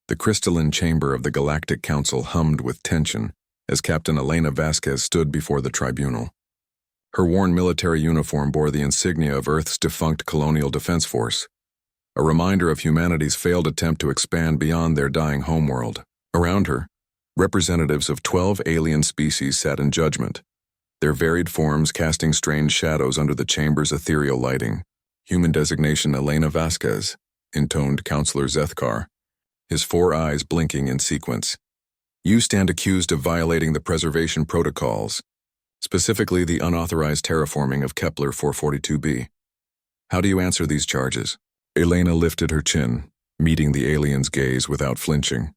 The crystalline chamber of the Galactic Council hummed with tension as Captain Elena Vasquez stood before the tribunal. Her worn military uniform bore the insignia of Earth's defunct colonial defense force, a reminder of humanity's failed attempt to expand beyond their dying homeworld. Around her, representatives of 12 alien species sat in judgment, their varied forms casting strange shadows under the chamber's ethereal lighting. Human designation Elena Vasquez, intoned Counselor Zethkar, his 4 eyes blinking in sequence. You stand accused of violating the preservation protocols, specifically the unauthorized terraforming of Kepler 442b. How do you answer these charges? Elena lifted her chin, meeting the alien's gaze without flinching.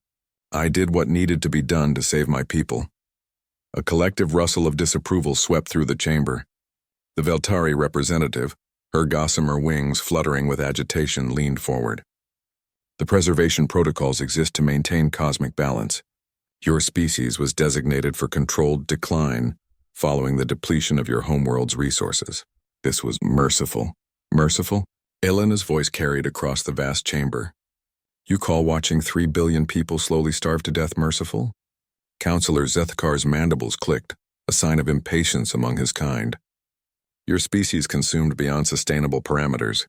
I did what needed to be done to save my people. A collective rustle of disapproval swept through the chamber. The Veltari representative, her gossamer wings fluttering with agitation, leaned forward. The preservation protocols exist to maintain cosmic balance. Your species was designated for controlled decline following the depletion of your homeworld's resources. This was merciful. Merciful? Elena's voice carried across the vast chamber. You call watching 3 billion people slowly starve to death merciful? Counselor Zethkar's mandibles clicked, a sign of impatience among his kind. Your species consumed beyond sustainable parameters.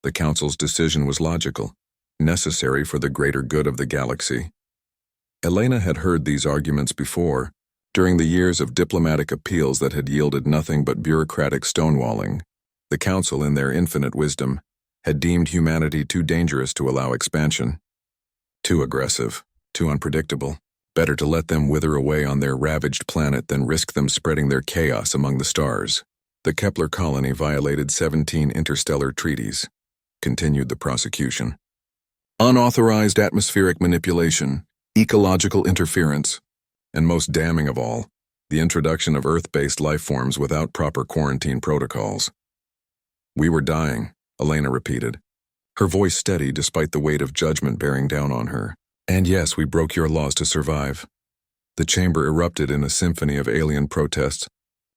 The Council's decision was logical, necessary for the greater good of the galaxy. Elena had heard these arguments before, during the years of diplomatic appeals that had yielded nothing but bureaucratic stonewalling. The Council, in their infinite wisdom, had deemed humanity too dangerous to allow expansion. Too aggressive, too unpredictable. Better to let them wither away on their ravaged planet than risk them spreading their chaos among the stars. The Kepler colony violated 17 interstellar treaties, continued the prosecution. Unauthorized atmospheric manipulation, ecological interference, and most damning of all, the introduction of Earth-based life forms without proper quarantine protocols. We were dying, Elena repeated, her voice steady despite the weight of judgment bearing down on her. And yes, we broke your laws to survive. The chamber erupted in a symphony of alien protests.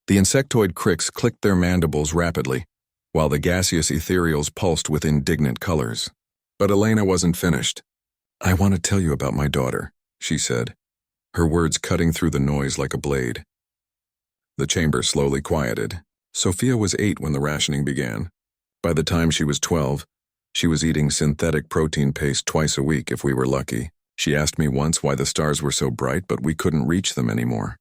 The insectoid cricks clicked their mandibles rapidly, while the gaseous ethereals pulsed with indignant colors. But Elena wasn't finished. I want to tell you about my daughter, she said, her words cutting through the noise like a blade. The chamber slowly quieted. Sophia was 8 when the rationing began. By the time she was 12, she was eating synthetic protein paste twice a week if we were lucky. She asked me once why the stars were so bright, but we couldn't reach them anymore.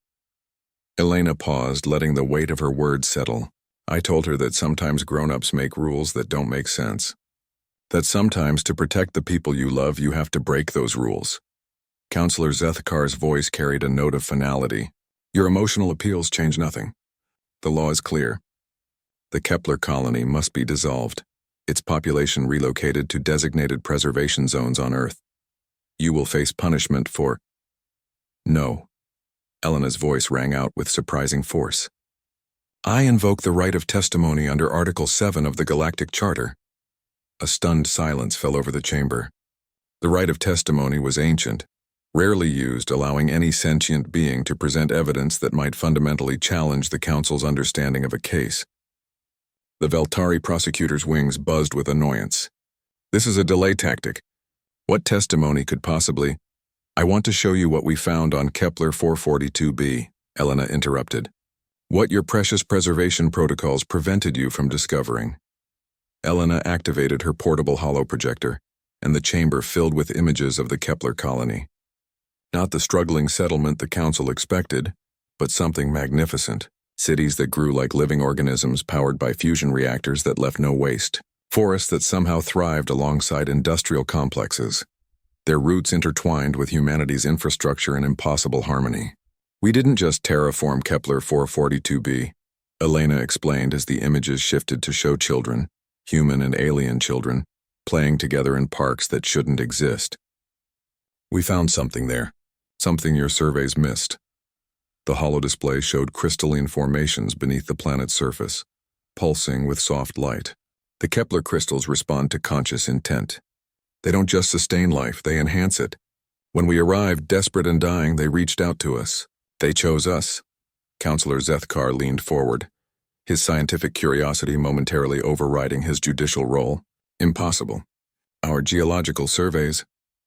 Elena paused, letting the weight of her words settle. I told her that sometimes grown-ups make rules that don't make sense. That sometimes to protect the people you love, you have to break those rules. Counselor Zethkar's voice carried a note of finality. Your emotional appeals change nothing. The law is clear. The Kepler colony must be dissolved, its population relocated to designated preservation zones on Earth. You will face punishment for... No. Elena's voice rang out with surprising force. I invoke the right of testimony under Article 7 of the Galactic Charter. A stunned silence fell over the chamber. The right of testimony was ancient, rarely used, allowing any sentient being to present evidence that might fundamentally challenge the Council's understanding of a case. The Veltari prosecutor's wings buzzed with annoyance. This is a delay tactic. What testimony could possibly... I want to show you what we found on Kepler 442b, Elena interrupted. What your precious preservation protocols prevented you from discovering. Elena activated her portable holoprojector, and the chamber filled with images of the Kepler colony. Not the struggling settlement the Council expected, but something magnificent. Cities that grew like living organisms powered by fusion reactors that left no waste. Forests that somehow thrived alongside industrial complexes, their roots intertwined with humanity's infrastructure in impossible harmony. We didn't just terraform Kepler 442b, Elena explained as the images shifted to show children, human and alien children, playing together in parks that shouldn't exist. We found something there, something your surveys missed. The holodisplay showed crystalline formations beneath the planet's surface, pulsing with soft light. The Kepler crystals respond to conscious intent. They don't just sustain life, they enhance it. When we arrived, desperate and dying, they reached out to us. They chose us. Counselor Zethkar leaned forward, his scientific curiosity momentarily overriding his judicial role. Impossible. Our geological surveys,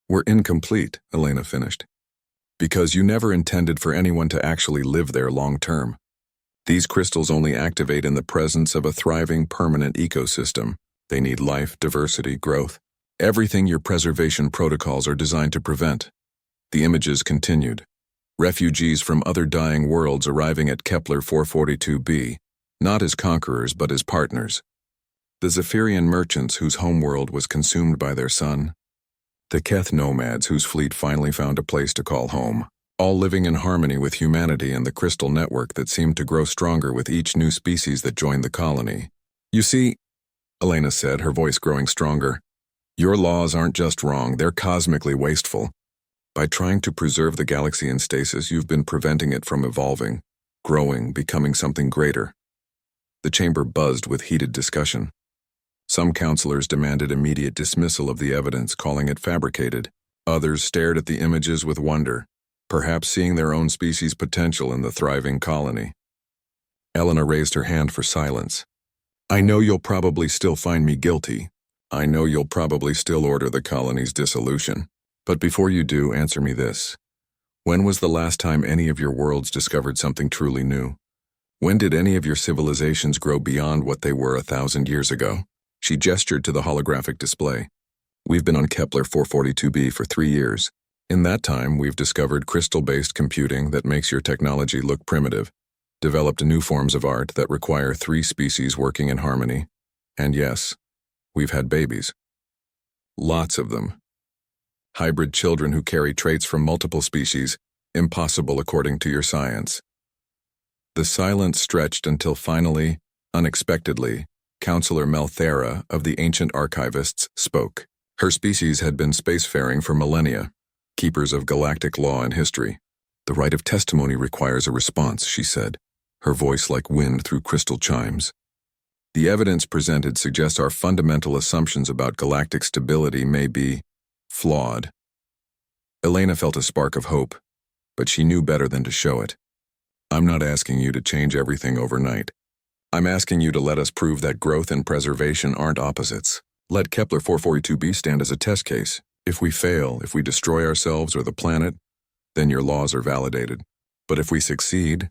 Were incomplete, Elena finished. Because you never intended for anyone to actually live there long term. These crystals only activate in the presence of a thriving, permanent ecosystem. They need life, diversity, growth. Everything your preservation protocols are designed to prevent. The images continued. Refugees from other dying worlds arriving at Kepler 442b, not as conquerors but as partners. The Zephyrian merchants whose homeworld was consumed by their sun. The Keth nomads whose fleet finally found a place to call home. All living in harmony with humanity and the crystal network that seemed to grow stronger with each new species that joined the colony. You see, Elena said, her voice growing stronger, your laws aren't just wrong, they're cosmically wasteful. By trying to preserve the galaxy in stasis, you've been preventing it from evolving, growing, becoming something greater. The chamber buzzed with heated discussion. Some counselors demanded immediate dismissal of the evidence, calling it fabricated. Others stared at the images with wonder, perhaps seeing their own species' potential in the thriving colony. Elena raised her hand for silence. I know you'll probably still find me guilty. I know you'll probably still order the colony's dissolution. But before you do, answer me this. When was the last time any of your worlds discovered something truly new? When did any of your civilizations grow beyond what they were 1,000 years ago? She gestured to the holographic display. We've been on Kepler 442b for 3 years. In that time, we've discovered crystal-based computing that makes your technology look primitive, developed new forms of art that require 3 species working in harmony, and yes, we've had babies. Lots of them. Hybrid children who carry traits from multiple species, impossible according to your science. The silence stretched until finally, unexpectedly, Counselor Melthera of the Ancient Archivists spoke. Her species had been spacefaring for millennia, keepers of galactic law and history. The right of testimony requires a response, she said, her voice like wind through crystal chimes. The evidence presented suggests our fundamental assumptions about galactic stability may be flawed. Elena felt a spark of hope, but she knew better than to show it. I'm not asking you to change everything overnight. I'm asking you to let us prove that growth and preservation aren't opposites. Let Kepler 442b stand as a test case. If we fail, if we destroy ourselves or the planet, then your laws are validated. But if we succeed,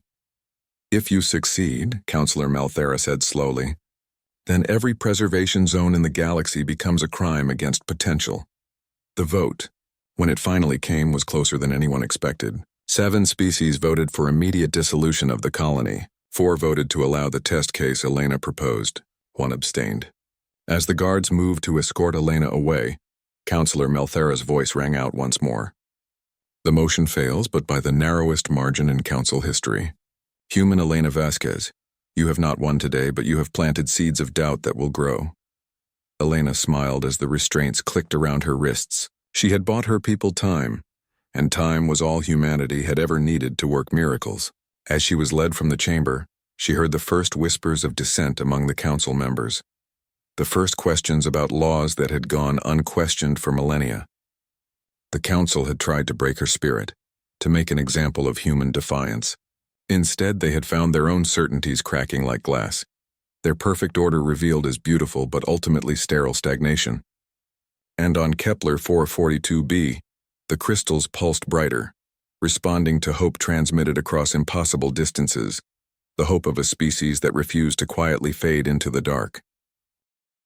if you succeed, Counselor Melthera said slowly, then every preservation zone in the galaxy becomes a crime against potential. The vote, when it finally came, was closer than anyone expected. 7 species voted for immediate dissolution of the colony. 4 voted to allow the test case Elena proposed. 1 abstained. As the guards moved to escort Elena away, Counselor Melthera's voice rang out once more. The motion fails, but by the narrowest margin in council history. Human Elena Vasquez, you have not won today, but you have planted seeds of doubt that will grow. Elena smiled as the restraints clicked around her wrists. She had bought her people time, and time was all humanity had ever needed to work miracles. As she was led from the chamber, she heard the first whispers of dissent among the council members. The first questions about laws that had gone unquestioned for millennia. The council had tried to break her spirit, to make an example of human defiance. Instead, they had found their own certainties cracking like glass. Their perfect order revealed as beautiful but ultimately sterile stagnation. And on Kepler 442b, the crystals pulsed brighter, responding to hope transmitted across impossible distances, the hope of a species that refused to quietly fade into the dark.